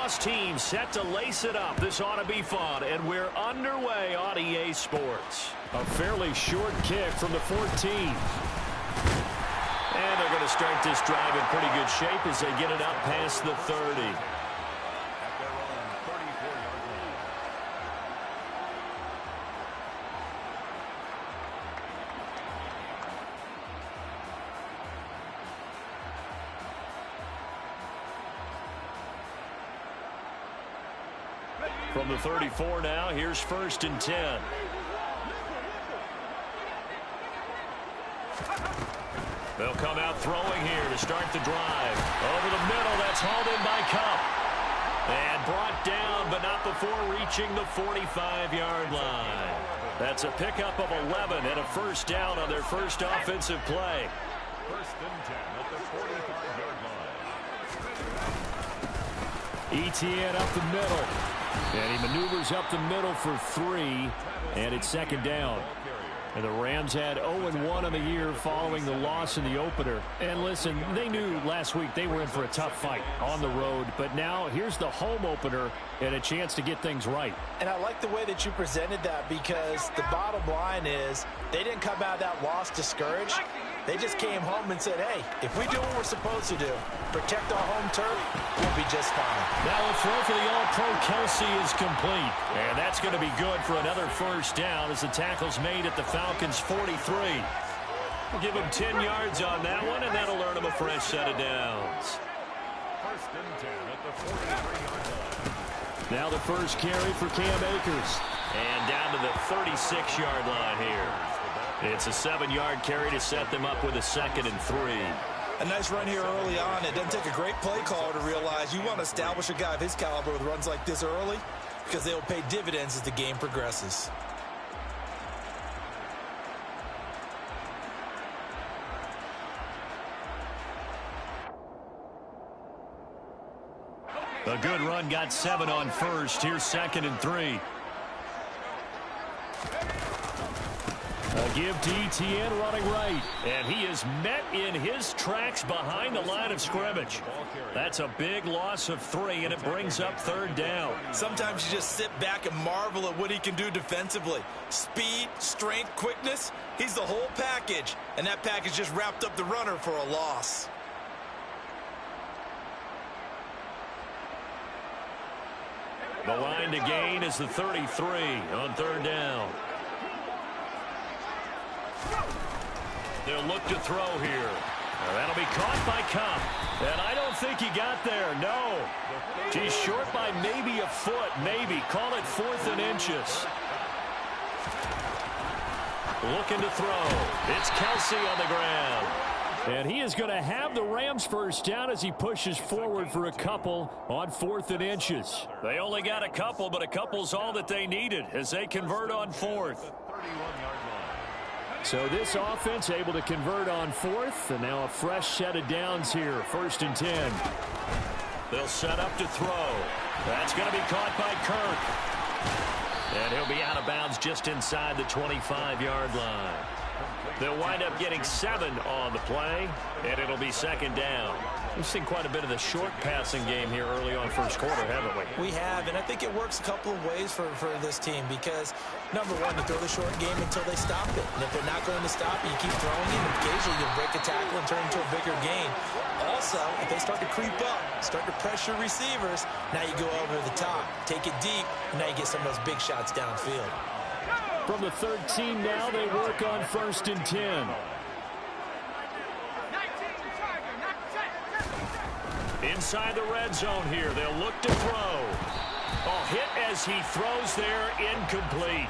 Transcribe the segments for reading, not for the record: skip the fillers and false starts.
lacrosse team set to lace it up. This ought to be fun, and we're underway on EA Sports. A fairly short kick from the 14. And they're going to start this drive in pretty good shape as they get it up past the 30. From the 34 now, here's 1st and 10. They'll come out throwing here to start the drive. Over the middle, that's hauled in by Cup. And brought down, but not before reaching the 45-yard line. That's a pickup of 11 and a first down on their first offensive play. 1st and 10 at the 45-yard line. Etienne up the middle. And he maneuvers up the middle for 3. And it's 2nd down. And the Rams had 0-1 on the year following the loss in the opener. And listen, they knew last week they were in for a tough fight on the road. But now here's the home opener and a chance to get things right. And I like the way that you presented that, because the bottom line is they didn't come out of that loss discouraged. They just came home and said, hey, if we do what we're supposed to do, protect our home turf, we'll be just fine. Now a throw for the All-Pro Kelsey is complete. And that's going to be good for another first down as the tackle's made at the Falcons' 43. We'll give him 10 yards on that one, and that'll earn him a fresh set of downs. 1st and 10 at the 43-yard line. Now the first carry for Cam Akers. And down to the 36-yard line here. It's a 7-yard carry to set them up with a 2nd and 3. A nice run here early on. It doesn't take a great play caller to realize you want to establish a guy of his caliber with runs like this early, because they'll pay dividends as the game progresses. A good run got 7 on first. Here's 2nd and 3. A give to Etienne running right. And he is met in his tracks behind the line of scrimmage. That's a big loss of 3, and it brings up 3rd down. Sometimes you just sit back and marvel at what he can do defensively. Speed, strength, quickness. He's the whole package. And that package just wrapped up the runner for a loss. The line to gain is the 33 on 3rd down. They'll look to throw here. That'll be caught by Cup. And I don't think he got there. No. He's short by maybe a foot. Maybe. Call it 4th and inches. Looking to throw. It's Kelsey on the ground. And he is going to have the Rams first down as he pushes forward for a couple on 4th and inches. They only got a couple, but a couple's all that they needed as they convert on 4th. So this offense able to convert on 4th, and now a fresh set of downs here, 1st and 10. They'll set up to throw. That's going to be caught by Kirk. And he'll be out of bounds just inside the 25-yard line. They'll wind up getting 7 on the play, and it'll be 2nd down. We've seen quite a bit of the short passing game here early on first quarter, haven't we? We have, and I think it works a couple of ways for this team because, number one, you throw the short game until they stop it. And if they're not going to stop it, you keep throwing it, and occasionally you'll break a tackle and turn into a bigger gain. Also, if they start to creep up, start to pressure receivers, now you go over the top, take it deep, and now you get some of those big shots downfield. From the 13 now, they work on 1st and 10. Inside the red zone here, they'll look to throw. Oh, hit as he throws there, incomplete.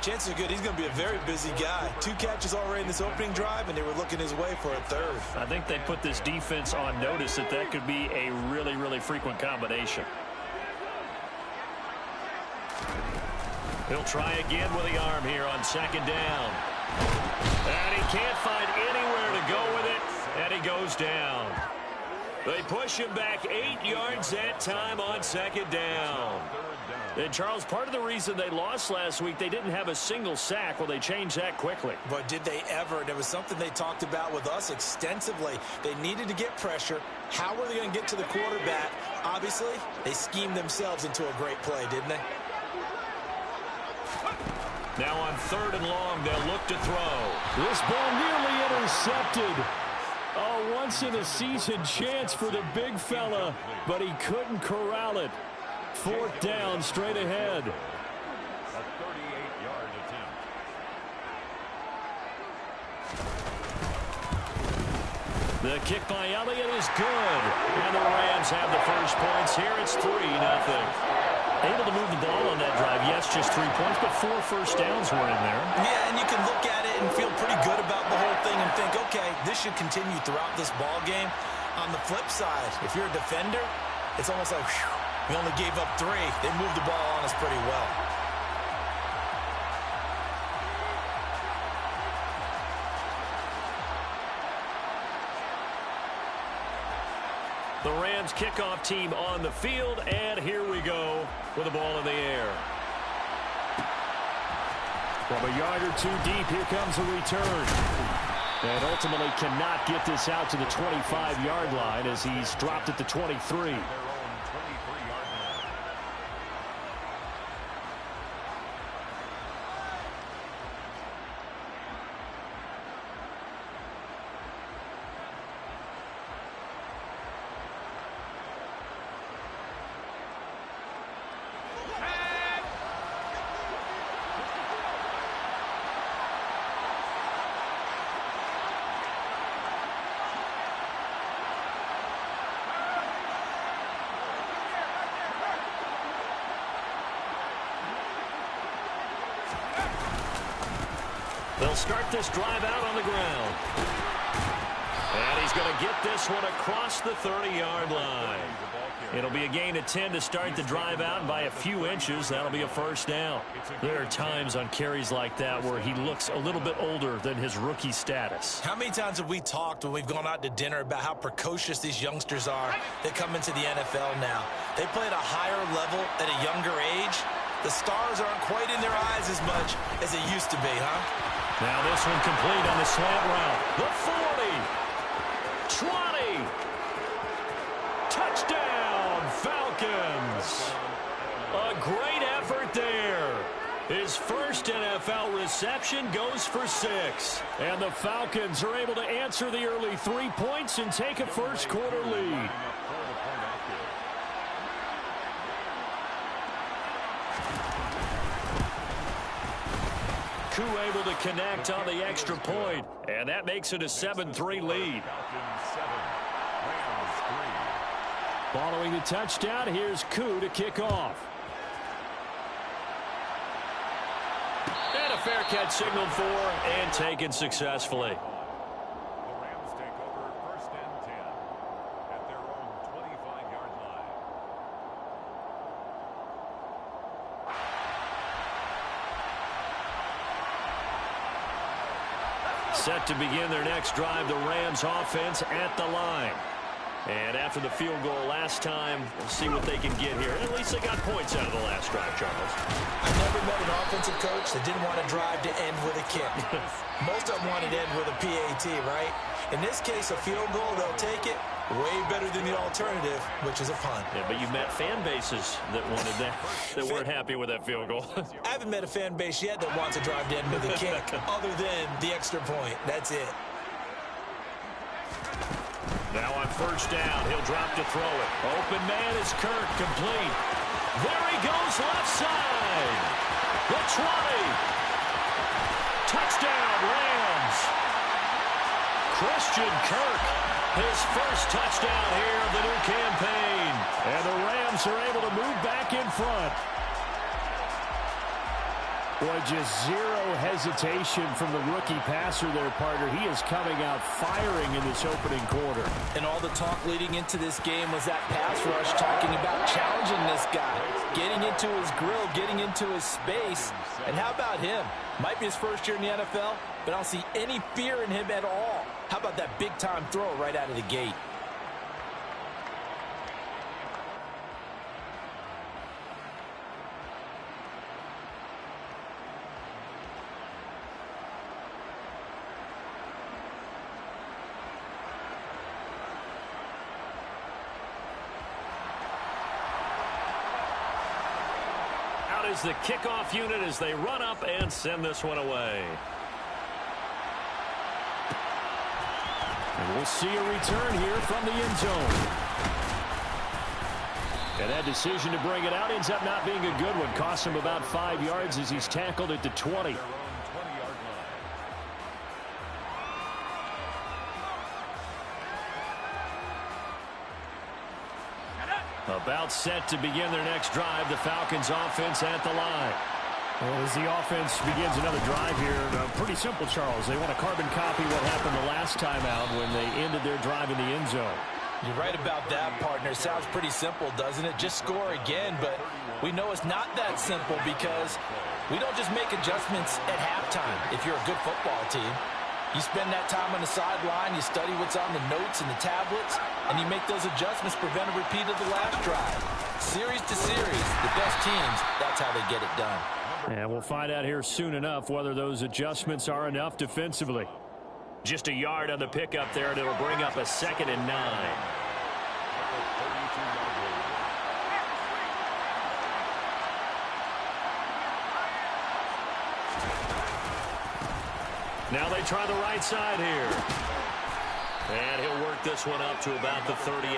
Chances are good he's going to be a very busy guy. 2 catches already in this opening drive, and they were looking his way for a 3rd. I think they put this defense on notice that could be a really, really frequent combination. He'll try again with the arm here on 2nd down. And he can't find anywhere to go with it, and he goes down. They push him back 8 yards that time on second down. And, Charles, part of the reason they lost last week, they didn't have a single sack. Well, they changed that quickly. But did they ever? There was something they talked about with us extensively. They needed to get pressure. How were they going to get to the quarterback? Obviously, they schemed themselves into a great play, didn't they? Now on 3rd and long, they'll look to throw. This ball nearly intercepted. A once-in-a-season chance for the big fella, but he couldn't corral it. 4th down, straight ahead. A 38-yard attempt. The kick by Elliott is good. And the Rams have the first points here. It's 3-0. Able to move the ball on that drive. Yes, just 3 points, but 4 first downs were in there. Yeah, and you can look at it and feel pretty good about the whole thing and think, okay, this should continue throughout this ball game. On the flip side, if you're a defender, it's almost like, whew, we only gave up 3. They moved the ball on us pretty well. The Rams kickoff team on the field, and here we go with the ball in the air. From a yard or 2 deep, here comes a return. And ultimately cannot get this out to the 25-yard line as he's dropped at the 23. They'll start this drive out on the ground. And he's going to get this one across the 30-yard line. It'll be a gain of 10 to start the drive out, and by a few inches, that'll be a first down. There are times on carries like that where he looks a little bit older than his rookie status. How many times have we talked when we've gone out to dinner about how precocious these youngsters are that come into the NFL now? They play at a higher level at a younger age. The stars aren't quite in their eyes as much as it used to be, huh? Now this one complete on the slant route. The 40. 20. Touchdown, Falcons. A great effort there. His first NFL reception goes for 6. And the Falcons are able to answer the early 3 points and take a first-quarter lead. Koo able to connect on the extra point, and that makes it a 7-3 lead. Following the touchdown, here's Koo to kick off. And a fair catch signaled for and taken successfully. The Rams take over 1st and 10 at their own 25-yard line. Set to begin their next drive, the Rams offense at the line. And after the field goal last time, we'll see what they can get here. At least they got points out of the last drive, Charles. I've never met an offensive coach that didn't want to drive to end with a kick. Most of them wanted to end with a PAT, right? In this case, a field goal, they'll take it. Way better than the alternative, which is a punt. Yeah, but you've met fan bases that wanted that, that weren't happy with that field goal. I haven't met a fan base yet that wants to drive to end with a kick, other than the extra point. That's it. Now on 1st down, he'll drop to throw it. Open man is Kirk, complete. There he goes, left side. The 20. Touchdown, Rams. Christian Kirk, his first touchdown here of the new campaign. And the Rams are able to move back in front. Boy, just zero hesitation from the rookie passer there, partner. He is coming out firing in this opening quarter. And all the talk leading into this game was that pass rush, talking about challenging this guy, getting into his grill, getting into his space. And how about him? Might be his first year in the NFL, but I don't see any fear in him at all. How about that big-time throw right out of the gate? is the kickoff unit as they run up and send this one away. And we'll see a return here from the end zone. And that decision to bring it out ends up not being a good one. Costs him about 5 yards as he's tackled at the 20. About set to begin their next drive. The Falcons offense at the line. Well, as the offense begins another drive here, pretty simple, Charles. They want to carbon copy what happened the last time out when they ended their drive in the end zone. You're right about that, partner. Sounds pretty simple, doesn't it? Just score again, but we know it's not that simple because we don't just make adjustments at halftime if you're a good football team. You spend that time on the sideline, you study what's on the notes and the tablets, and you make those adjustments, prevent a repeat of the last drive. Series to series, the best teams, that's how they get it done. And we'll find out here soon enough whether those adjustments are enough defensively. Just a yard on the pickup there, and it'll bring up a 2nd and 9. Now they try the right side here. And he'll work this one up to about the 38.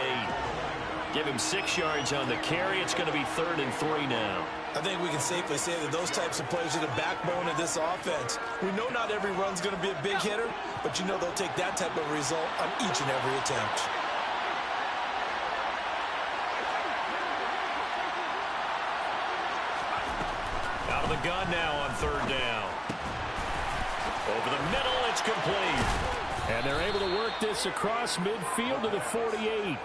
Give him 6 yards on the carry. It's going to be 3rd and 3 now. I think we can safely say that those types of plays are the backbone of this offense. We know not every run's going to be a big hitter, but you know they'll take that type of result on each and every attempt. Out of the gun now on 3rd down. Over the middle, it's complete. And they're able to work this across midfield to the 48.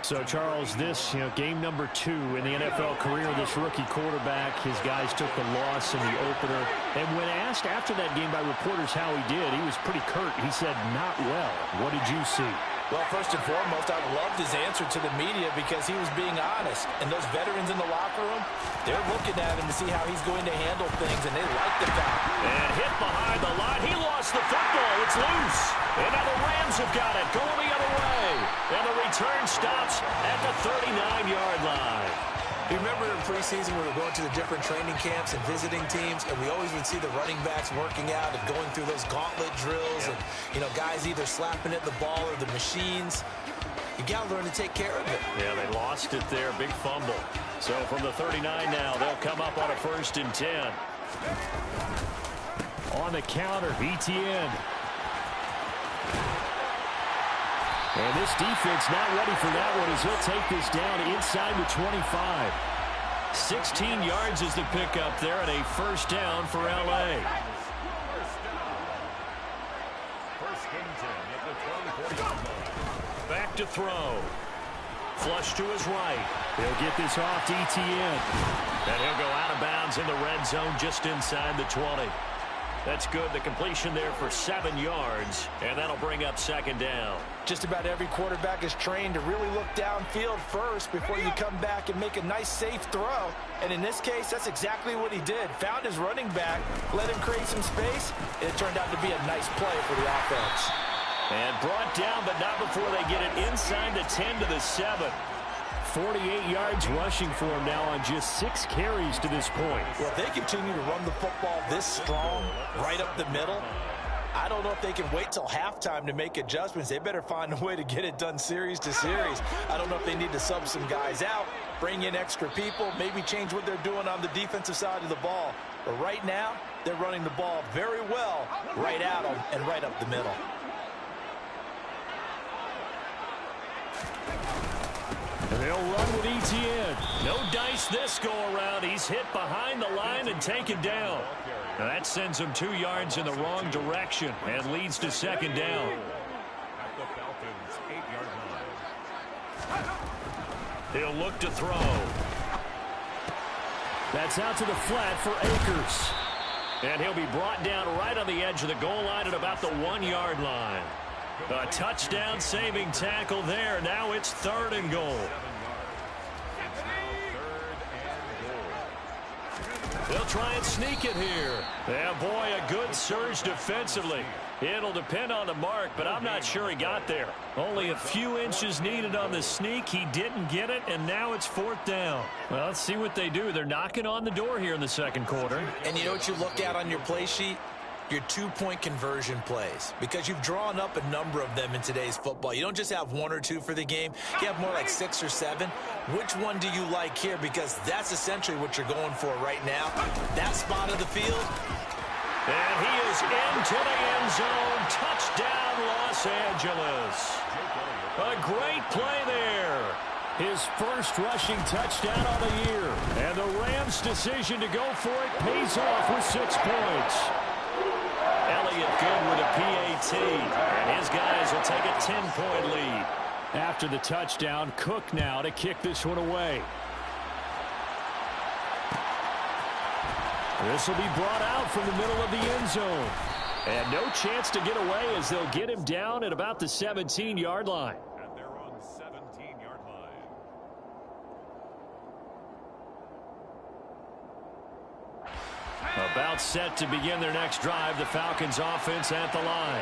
So, Charles, this, game number 2 in the NFL career of this rookie quarterback. His guys took the loss in the opener. And when asked after that game by reporters how he did, he was pretty curt. He said, not well. What did you see? Well, first and foremost, I loved his answer to the media because he was being honest. And those veterans in the locker room, they're looking at him to see how he's going to handle things, and they like the fact. And hit behind the line. He lost the football. It's loose. And now the Rams have got it going the other way. And the return stops at the 39-yard line. You remember in preseason we were going to the different training camps and visiting teams, and we always would see the running backs working out and going through those gauntlet drills, and guys either slapping at the ball or the machines. You got to learn to take care of it. Yeah, they lost it there. Big fumble. So from the 39 now, they'll come up on a 1st and 10. On the counter, Etienne. And this defense not ready for that one as he'll take this down inside the 25. 16 yards is the pickup there and a 1st down for L.A. Back to throw. Flush to his right. He'll get this off to Etienne. And he'll go out of bounds in the red zone just inside the 20. That's good. The completion there for 7 yards, and that'll bring up 2nd down. Just about every quarterback is trained to really look downfield first before you come back and make a nice, safe throw. And in this case, that's exactly what he did. Found his running back, let him create some space, and it turned out to be a nice play for the offense. And brought down, but not before they get it inside the 10 to the 7. 48 yards rushing for him now on just 6 carries to this point. Well, if they continue to run the football this strong, right up the middle, I don't know if they can wait till halftime to make adjustments. They better find a way to get it done series to series. I don't know if they need to sub some guys out, bring in extra people, maybe change what they're doing on the defensive side of the ball. But right now, they're running the ball very well right at them and right up the middle. And they'll run with Etienne. No dice this go-around. He's hit behind the line and taken down. Now that sends him 2 yards in the wrong direction and leads to 2nd down. At the Falcons' 8-yard line. He'll look to throw. That's out to the flat for Akers. And he'll be brought down right on the edge of the goal line at about the 1-yard line. A touchdown-saving tackle there. Now it's 3rd and goal. They'll try and sneak it here. Yeah, boy, a good surge defensively. It'll depend on the mark, but I'm not sure he got there. Only a few inches needed on the sneak. He didn't get it, and now it's 4th down. Well, let's see what they do. They're knocking on the door here in the second quarter. And you know what you look at on your play sheet? Your 2-point conversion plays, because you've drawn up a number of them in today's football. You don't just have 1 or 2 for the game. You have more like 6 or 7. Which one do you like here? Because that's essentially what you're going for right now. That spot of the field. And he is into the end zone. Touchdown, Los Angeles. A great play there. His first rushing touchdown on the year. And the Rams' decision to go for it pays off with 6 points. Elliott good with a PAT. And his guys will take a 10-point lead. After the touchdown, Cook now to kick this one away. This will be brought out from the middle of the end zone. And no chance to get away as they'll get him down at about the 17-yard line. And they're on 17-yard line. About set to begin their next drive. The Falcons offense at the line.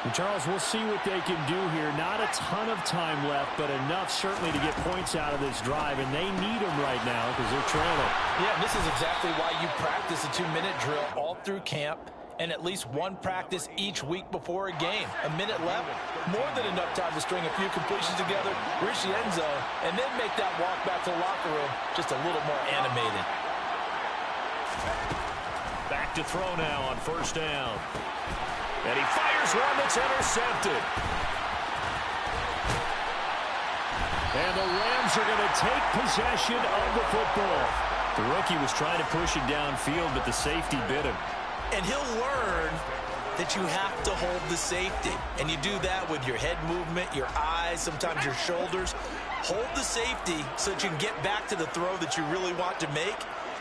And Charles, we'll see what they can do here. Not a ton of time left, but enough certainly to get points out of this drive, and they need them right now because they're trailing. Yeah, this is exactly why you practice a 2-minute drill all through camp and at least one practice each week before a game. A minute left, more than enough time to string a few completions together, reach the end zone, and then make that walk back to the locker room just a little more animated. Back to throw now on 1st down. And he fires one that's intercepted. And the Rams are going to take possession of the football. The rookie was trying to push it downfield, but the safety bit him. And he'll learn that you have to hold the safety. And you do that with your head movement, your eyes, sometimes your shoulders. Hold the safety so that you can get back to the throw that you really want to make.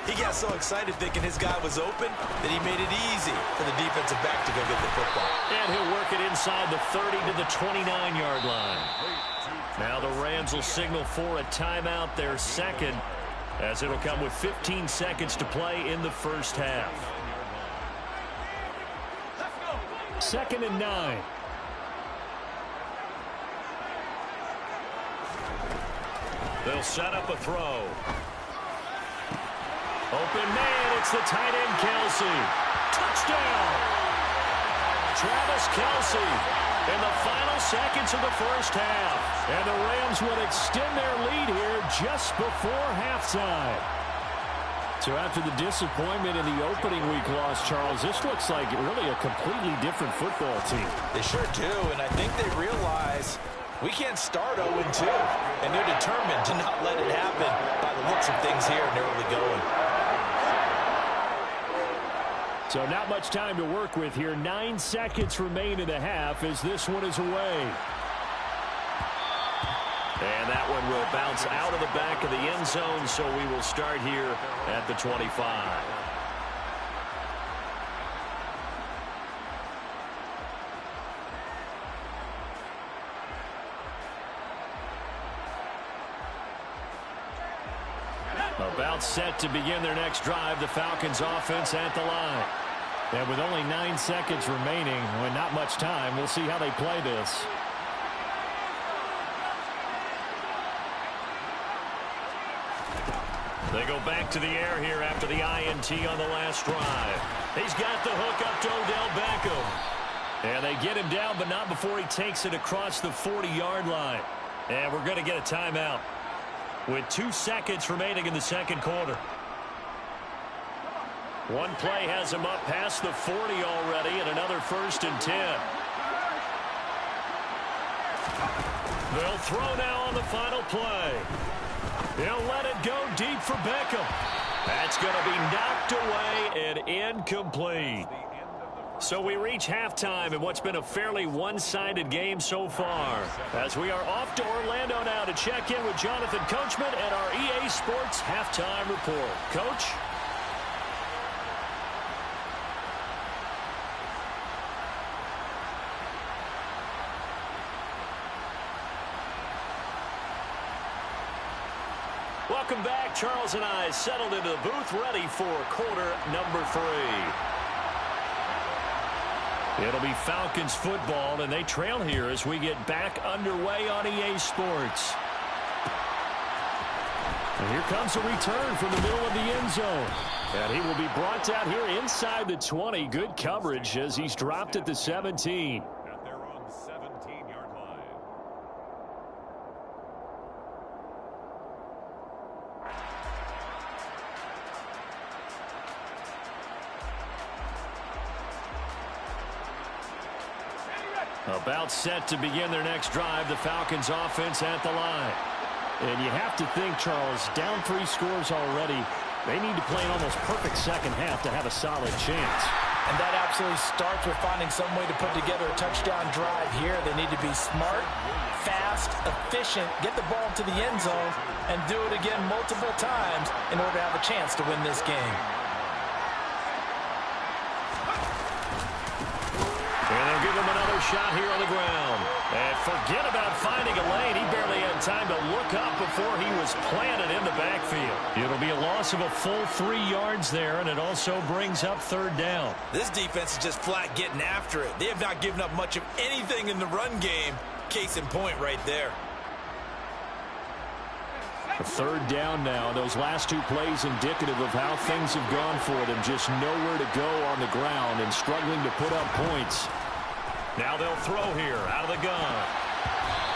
He got so excited thinking his guy was open that he made it easy for the defensive back to go get the football. And he'll work it inside the 30 to the 29-yard line. Now the Rams will signal for a timeout, their second, as it'll come with 15 seconds to play in the first half. 2nd and 9. They'll set up a throw. Open man, it's the tight end, Kelce. Touchdown! Travis Kelce in the final seconds of the first half. And the Rams would extend their lead here just before halftime. So after the disappointment in the opening week loss, Charles, this looks like really a completely different football team. They sure do, and I think they realize we can't start 0-2, and they're determined to not let it happen by the looks of things here in the early going. So not much time to work with here. 9 seconds remain in the half as this one is away. And that one will bounce out of the back of the end zone, so we will start here at the 25. About set to begin their next drive, the Falcons offense at the line. And with only 9 seconds remaining, with not much time, we'll see how they play this. They go back to the air here after the INT on the last drive. He's got the hook up to Odell Beckham. And they get him down, but not before he takes it across the 40-yard line. And we're going to get a timeout with 2 seconds remaining in the second quarter. One play has him up past the 40 already, and another 1st and 10. They'll throw now on the final play. He'll let it go deep for Beckham. That's going to be knocked away and incomplete. So we reach halftime in what's been a fairly one-sided game so far. As we are off to Orlando now to check in with Jonathan Coachman and our EA Sports Halftime Report. Coach? Welcome back. Charles and I settled into the booth ready for quarter number 3. It'll be Falcons football, and they trail here as we get back underway on EA Sports. And here comes a return from the middle of the end zone. And he will be brought down here inside the 20. Good coverage as he's dropped at the 17. At their own 17-yard line. About set to begin their next drive, the Falcons offense at the line. And you have to think, Charles, down 3 scores already. They need to play an almost perfect second half to have a solid chance. And that absolutely starts with finding some way to put together a touchdown drive here. They need to be smart, fast, efficient, get the ball to the end zone, and do it again multiple times in order to have a chance to win this game. And they'll give him another shot here on the ground. And forget about finding a lane. He barely had time to look up before he was planted in the backfield. It'll be a loss of a full 3 yards there, and it also brings up 3rd down. This defense is just flat getting after it. They have not given up much of anything in the run game. Case in point right there. A 3rd down now. Those last 2 plays indicative of how things have gone for them. Just nowhere to go on the ground and struggling to put up points. Now they'll throw here out of the gun.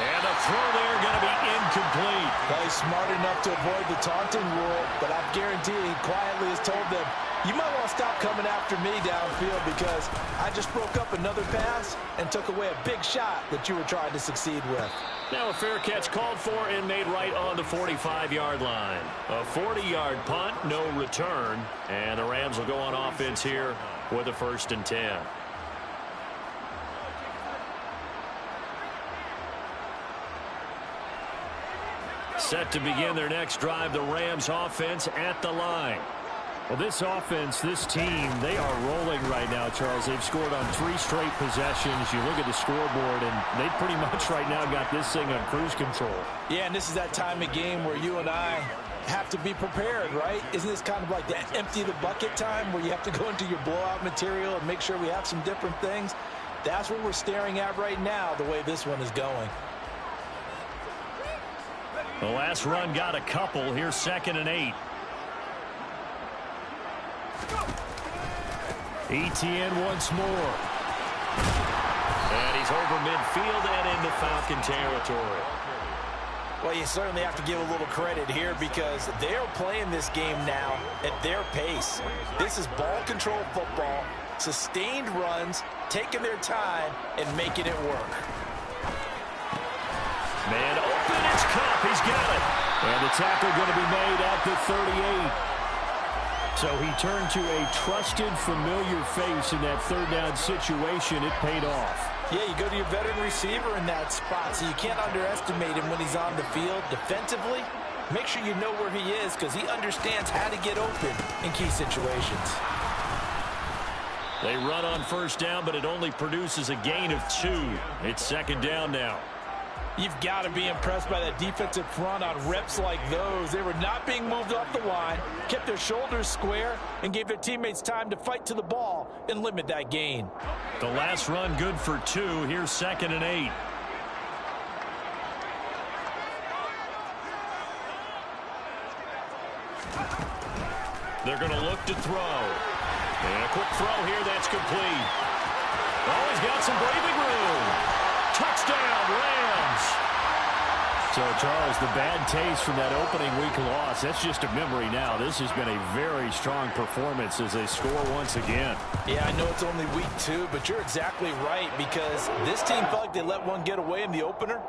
And the throw there going to be incomplete. Well, he's smart enough to avoid the taunting rule, but I guarantee he quietly has told them, you might want to stop coming after me downfield because I just broke up another pass and took away a big shot that you were trying to succeed with. Now a fair catch called for and made right on the 45-yard line. A 40-yard punt, no return. And the Rams will go on offense here with a 1st and 10. Set to begin their next drive, the Rams offense at the line. Well, this offense, this team, they are rolling right now, Charles. They've scored on 3 straight possessions. You look at the scoreboard, and they pretty much right now got this thing on cruise control. Yeah, and this is that time of game where you and I have to be prepared, right? Isn't this kind of like that empty the bucket time where you have to go into your blowout material and make sure we have some different things? That's what we're staring at right now, the way this one is going. The last run got a couple. Here's 2nd and 8. Etienne once more. And he's over midfield and into Falcon territory. Well, you certainly have to give a little credit here because they're playing this game now at their pace. This is ball control football, sustained runs, taking their time, and making it work. Man open, it's Kupp. He's got it. And the tackle going to be made at the 38. So he turned to a trusted, familiar face in that 3rd down situation. It paid off. Yeah, you go to your veteran receiver in that spot, so you can't underestimate him when he's on the field defensively. Make sure you know where he is because he understands how to get open in key situations. They run on 1st down, but it only produces a gain of 2. It's 2nd down now. You've got to be impressed by that defensive front on reps like those. They were not being moved off the line, kept their shoulders square, and gave their teammates time to fight to the ball and limit that gain. The last run good for 2. Here's 2nd and 8. They're going to look to throw. And a quick throw here that's complete. Oh, he's got some breathing room. Touchdown, Rams. So, Charles, the bad taste from that opening week loss, that's just a memory now. This has been a very strong performance as they score once again. Yeah, I know it's only week 2, but you're exactly right because this team felt like they let one get away in the opener.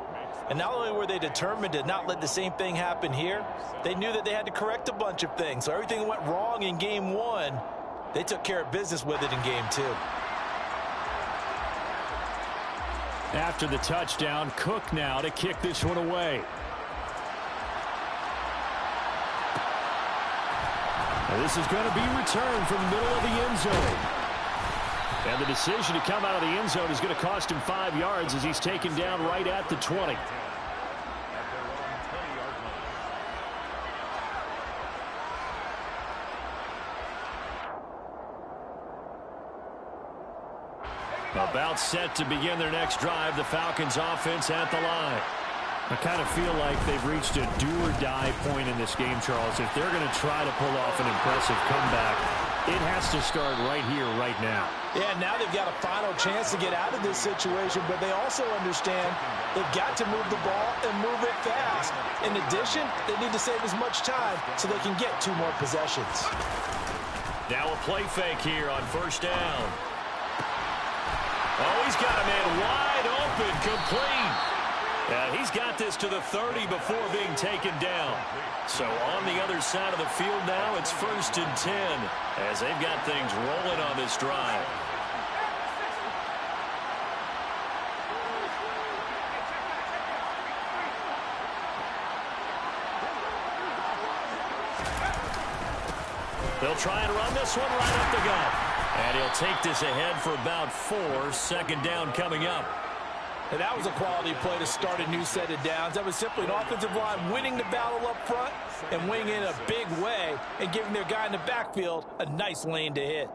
And not only were they determined to not let the same thing happen here, they knew that they had to correct a bunch of things. So everything that went wrong in game 1, they took care of business with it in game 2. After the touchdown, Cook now to kick this one away. Now this is going to be returned from the middle of the end zone. And the decision to come out of the end zone is going to cost him 5 yards as he's taken down right at the 20. About set to begin their next drive, the Falcons offense at the line. I kind of feel like they've reached a do-or-die point in this game, Charles. If they're going to try to pull off an impressive comeback, it has to start right here, right now. Yeah, now they've got a final chance to get out of this situation, but they also understand they've got to move the ball and move it fast. In addition, they need to save as much time so they can get 2 more possessions. Now a play fake here on first down. Oh, he's got a man wide open, complete. He's got this to the 30 before being taken down. So on the other side of the field now, it's 1st and 10 as they've got things rolling on this drive. They'll try and run this one right up the gut. And he'll take this ahead for about 4. 2nd down coming up. And that was a quality play to start a new set of downs. That was simply an offensive line winning the battle up front and winning in a big way and giving their guy in the backfield a nice lane to hit.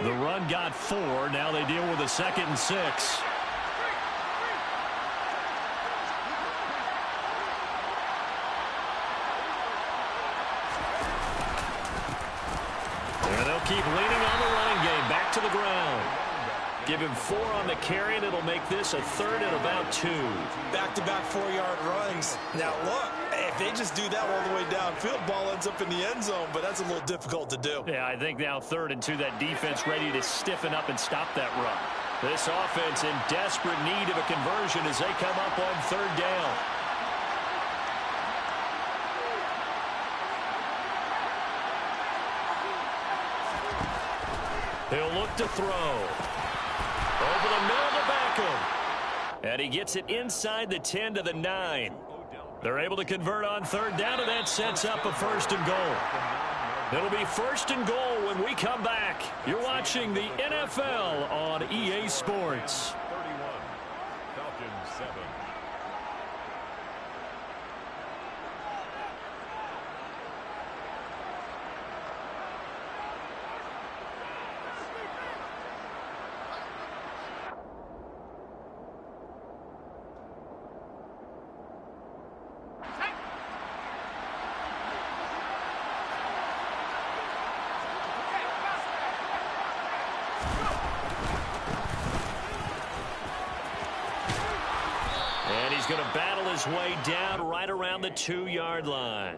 The run got 4. Now they deal with a 2nd and 6. And they'll keep leaning on the running game. Back to the ground. Give him 4 on the carry, and it'll make this a 3rd and about 2. Back-to-back 4-yard runs. Now, look, if they just do that all the way downfield, ball ends up in the end zone, but that's a little difficult to do. Yeah, I think now 3rd and 2, that defense ready to stiffen up and stop that run. This offense in desperate need of a conversion as they come up on 3rd down. He'll look to throw. Over the middle to Beckham. And he gets it inside the 10 to the 9. They're able to convert on 3rd down, and that sets up a 1st and goal. It'll be 1st and goal when we come back. You're watching the NFL on EA Sports. 31, Falcons 7. He's going to battle his way down right around the 2-yard line.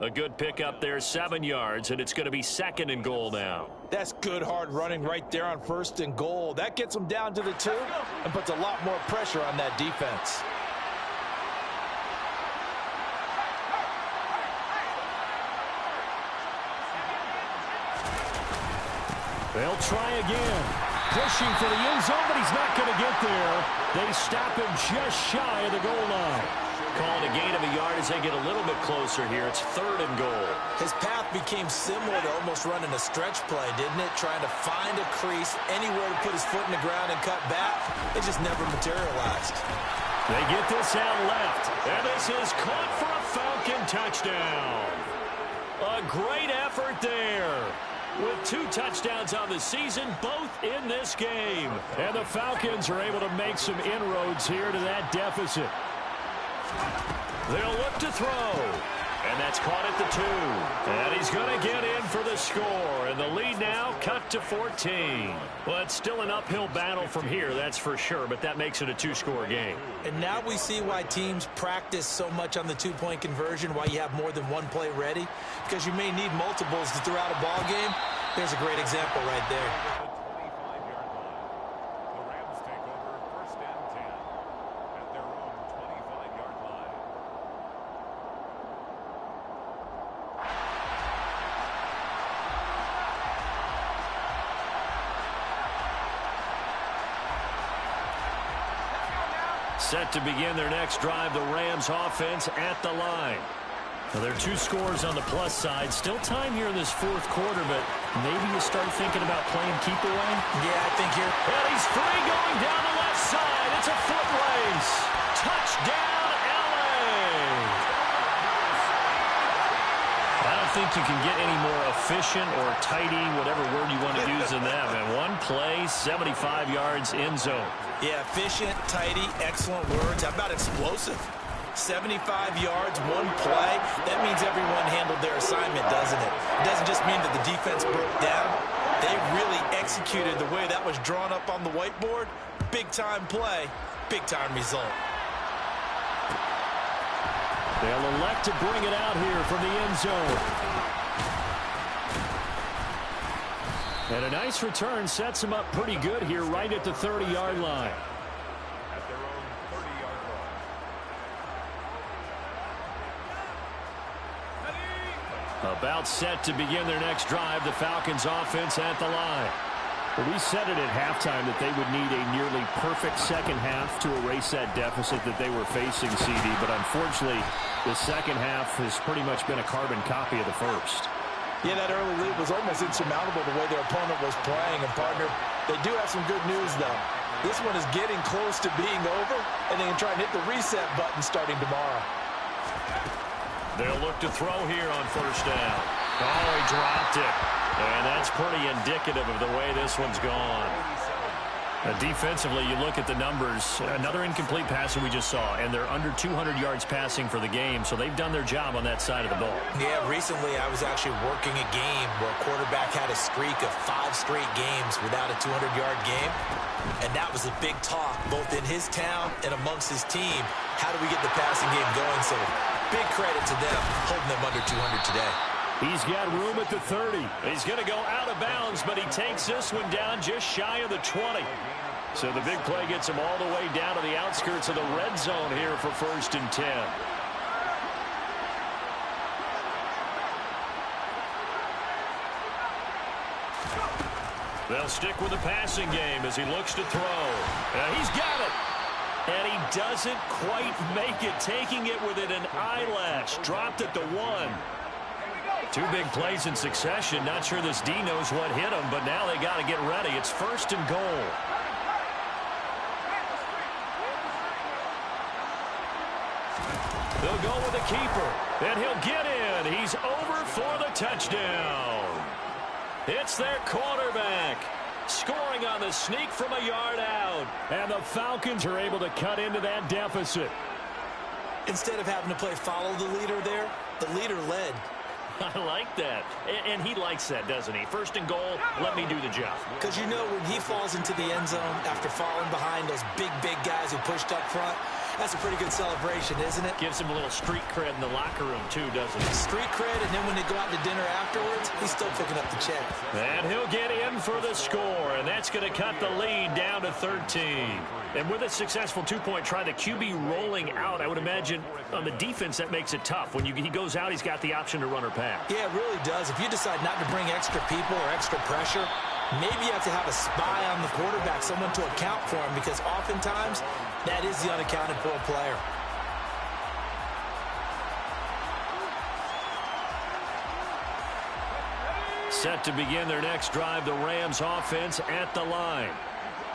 A good pickup there, 7 yards, and it's going to be 2nd and goal now. That's good hard running right there on 1st and goal. That gets them down to the 2 and puts a lot more pressure on that defense. They'll try again. Pushing for the end zone, but he's not going to get there. They stop him just shy of the goal line. Calling a gain of a yard as they get a little bit closer here. It's 3rd and goal. His path became similar to almost running a stretch play, didn't it? Trying to find a crease, anywhere to put his foot in the ground and cut back. It just never materialized. They get this out left, and this is caught for a Falcon touchdown. A great effort there. With 2 touchdowns on the season, both in this game. And the Falcons are able to make some inroads here to that deficit. They'll look to throw. And that's caught at the 2. And he's going to get in for the score. And the lead now cut to 14. Well, it's still an uphill battle from here, that's for sure. But that makes it a 2-score game. And now we see why teams practice so much on the 2-point conversion, why you have more than one play ready. Because you may need multiples to throw out a ball game. There's a great example right there. The Rams take over 1st and 10 at their own 25-yard line. Set to begin their next drive, the Rams offense at the line. Well, there are 2 scores on the plus side. Still time here in this 4th quarter, but maybe you start thinking about playing keep away. Yeah, I think you're... And he's free going down the left side. It's a foot race. Touchdown, L.A. On think you can get any more efficient or tidy, whatever word you want to use in that. And one play, 75 yards in zone. Yeah, efficient, tidy, excellent words. How about explosive? 75 yards, one play. That means everyone handled their assignment, doesn't it? It doesn't just mean that the defense broke down. They really executed the way that was drawn up on the whiteboard. Big-time play, big-time result. They'll elect to bring it out here from the end zone. And a nice return sets them up pretty good here right at the 30-yard line. At their own 30-yard line. About set to begin their next drive, the Falcons offense at the line. Well, we said it at halftime that they would need a nearly perfect second half to erase that deficit that they were facing, CD. But unfortunately, the second half has pretty much been a carbon copy of the first. Yeah, that early lead was almost insurmountable the way their opponent was playing. And, partner, they do have some good news, though. This one is getting close to being over, and they can try and hit the reset button starting tomorrow. They'll look to throw here on first down. Oh, he dropped it. And that's pretty indicative of the way this one's gone. Defensively, you look at the numbers. Another incomplete passer we just saw, and they're under 200 yards passing for the game, so they've done their job on that side of the ball. Yeah, recently I was actually working a game where a quarterback had a streak of 5 straight games without a 200-yard game, and that was a big talk, both in his town and amongst his team. How do we get the passing game going? So big credit to them holding them under 200 today. He's got room at the 30. He's going to go out of bounds, but he takes this one down just shy of the 20. So the big play gets him all the way down to the outskirts of the red zone here for 1st and 10. They'll stick with the passing game as he looks to throw. He's got it. And he doesn't quite make it, taking it within an eyelash. Dropped at the 1. 2 big plays in succession. Not sure this D knows what hit him, but now they got to get ready. It's 1st and goal. They'll go with the keeper, and he'll get in. He's over for the touchdown. It's their quarterback, scoring on the sneak from a yard out. And the Falcons are able to cut into that deficit. Instead of having to play follow the leader there, the leader led. I like that. And he likes that, doesn't he? 1st and goal, let me do the job. Because you know when he falls into the end zone after falling behind those big guys who pushed up front, that's a pretty good celebration, isn't it? Gives him a little street cred in the locker room, too, doesn't it? Street cred, and then when they go out to dinner afterwards, he's still picking up the check. And he'll get in for the score, and that's going to cut the lead down to 13. And with a successful 2-point try, the QB rolling out, I would imagine on the defense that makes it tough. When he goes out, he's got the option to run or pass. Yeah, it really does. If you decide not to bring extra people or extra pressure, maybe you have to have a spy on the quarterback, someone to account for him, because oftentimes that is the unaccounted for player. Set to begin their next drive, the Rams offense at the line.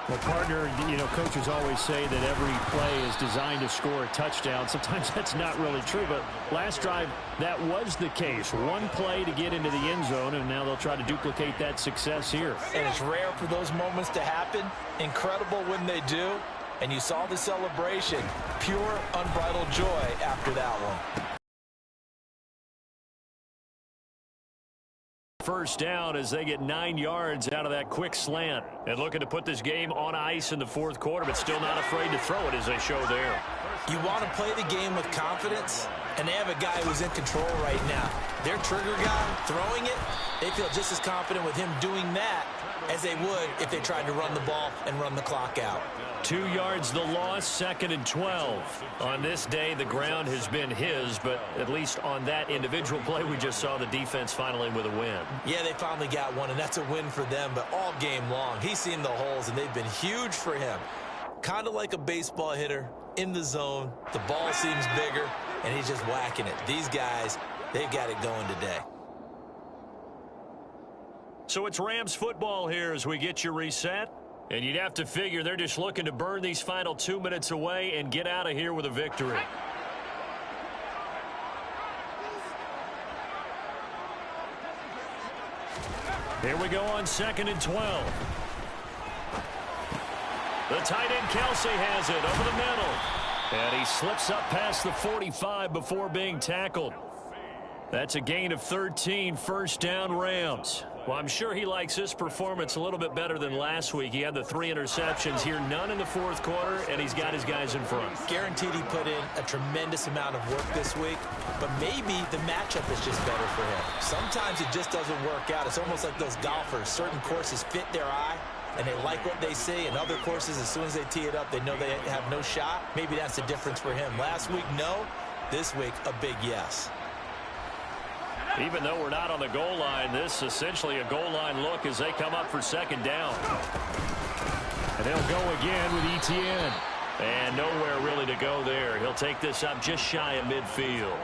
Well, partner, coaches always say that every play is designed to score a touchdown. Sometimes that's not really true, but last drive, that was the case. One play to get into the end zone, and now they'll try to duplicate that success here. And it's rare for those moments to happen. Incredible when they do. And you saw the celebration. Pure, unbridled joy after that one. First down as they get 9 yards out of that quick slant. And looking to put this game on ice in the 4th quarter, but still not afraid to throw it as they show there. You want to play the game with confidence, and they have a guy who's in control right now. Their trigger guy throwing it, they feel just as confident with him doing that as they would if they tried to run the ball and run the clock out. 2 yards the loss, 2nd and 12. On this day, the ground has been his, but at least on that individual play, we just saw the defense finally with a win. Yeah, they finally got one, and that's a win for them, but all game long, he's seen the holes, and they've been huge for him. Kind of like a baseball hitter in the zone. The ball seems bigger, and he's just whacking it. These guys, they've got it going today. So it's Rams football here as we get you reset. And you'd have to figure they're just looking to burn these final 2 minutes away and get out of here with a victory. Here we go on 2nd and 12. The tight end Kelsey has it over the middle. And he slips up past the 45 before being tackled. That's a gain of 13, first down Rams. Well, I'm sure he likes his performance a little bit better than last week. He had the 3 interceptions here, none in the fourth quarter, and he's got his guys in front. Guaranteed he put in a tremendous amount of work this week, but maybe the matchup is just better for him. Sometimes it just doesn't work out. It's almost like those golfers. Certain courses fit their eye, and they like what they see. And other courses, as soon as they tee it up, they know they have no shot. Maybe that's the difference for him. Last week, no. This week, a big yes. Even though we're not on the goal line, this is essentially a goal line look as they come up for 2nd down. And they'll go again with Etienne. And nowhere really to go there. He'll take this up just shy of midfield.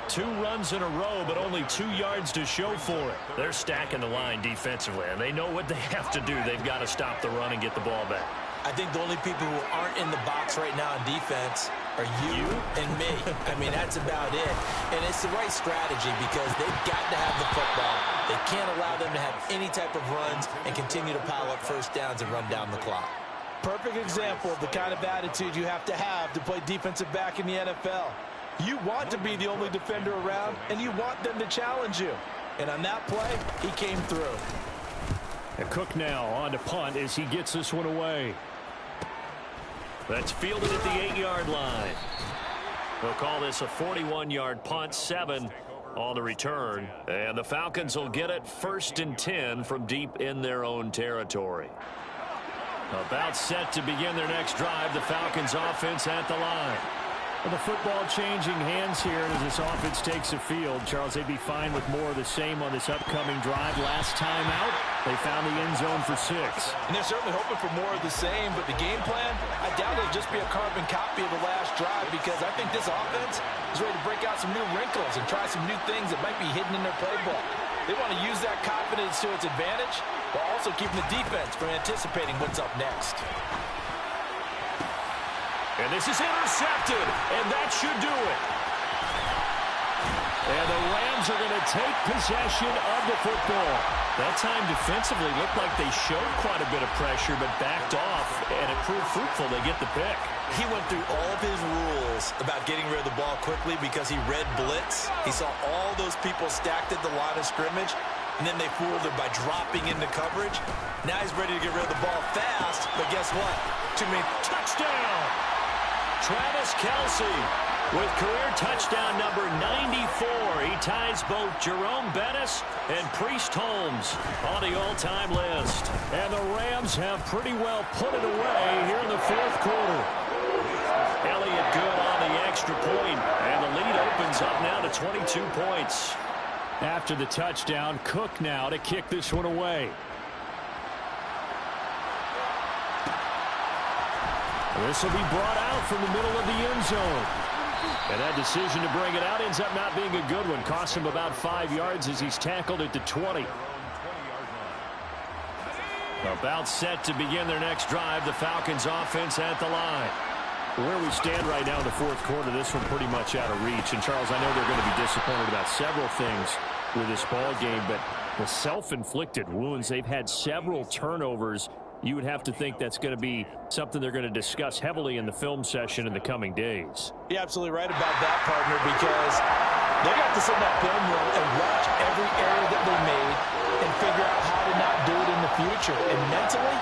2 runs in a row, but only 2 yards to show for it. They're stacking the line defensively, and they know what they have to do. They've got to stop the run and get the ball back. I think the only people who aren't in the box right now in defense are you and me. I mean, that's about it. And it's the right strategy because they've got to have the football. They can't allow them to have any type of runs and continue to pile up first downs and run down the clock. Perfect example of the kind of attitude you have to play defensive back in the NFL. You want to be the only defender around, and you want them to challenge you. And on that play, he came through. And Cook now on to punt as he gets this one away. That's fielded at the 8-yard line. They'll call this a 41-yard punt, 7 on the return. And the Falcons will get it 1st and 10 from deep in their own territory. About set to begin their next drive. The Falcons offense at the line. Well, the football changing hands here as this offense takes the field. Charles, they'd be fine with more of the same on this upcoming drive. Last time out, they found the end zone for 6. And they're certainly hoping for more of the same, but the game plan, I doubt it'll just be a carbon copy of the last drive because I think this offense is ready to break out some new wrinkles and try some new things that might be hidden in their playbook. They want to use that confidence to its advantage while also keeping the defense from anticipating what's up next. And this is intercepted, and that should do it. And the Rams are going to take possession of the football. That time defensively looked like they showed quite a bit of pressure, but backed off, and it proved fruitful. They get the pick. He went through all of his rules about getting rid of the ball quickly because he read blitz. He saw all those people stacked at the line of scrimmage, and then they fooled him by dropping into coverage. Now he's ready to get rid of the ball fast, but guess what? Too many touchdowns. Travis Kelce with career touchdown number 94. He ties both Jerome Bettis and Priest Holmes on the all-time list. And the Rams have pretty well put it away here in the fourth quarter. Elliott good on the extra point, and the lead opens up now to 22 points. After the touchdown, Cook now to kick this one away. This will be brought out from the middle of the end zone. And that decision to bring it out ends up not being a good one. Costs him about 5 yards as he's tackled at the 20. About set to begin their next drive. The Falcons offense at the line. Where we stand right now in the fourth quarter, this one pretty much out of reach. And, Charles, I know they're going to be disappointed about several things with this ball game, but the self-inflicted wounds, they've had several turnovers. You would have to think that's going to be something they're going to discuss heavily in the film session in the coming days. You're absolutely right about that, partner, because they're going to have to sit in that film room and watch every error that they made and figure out how to not do it in the future. And mentally,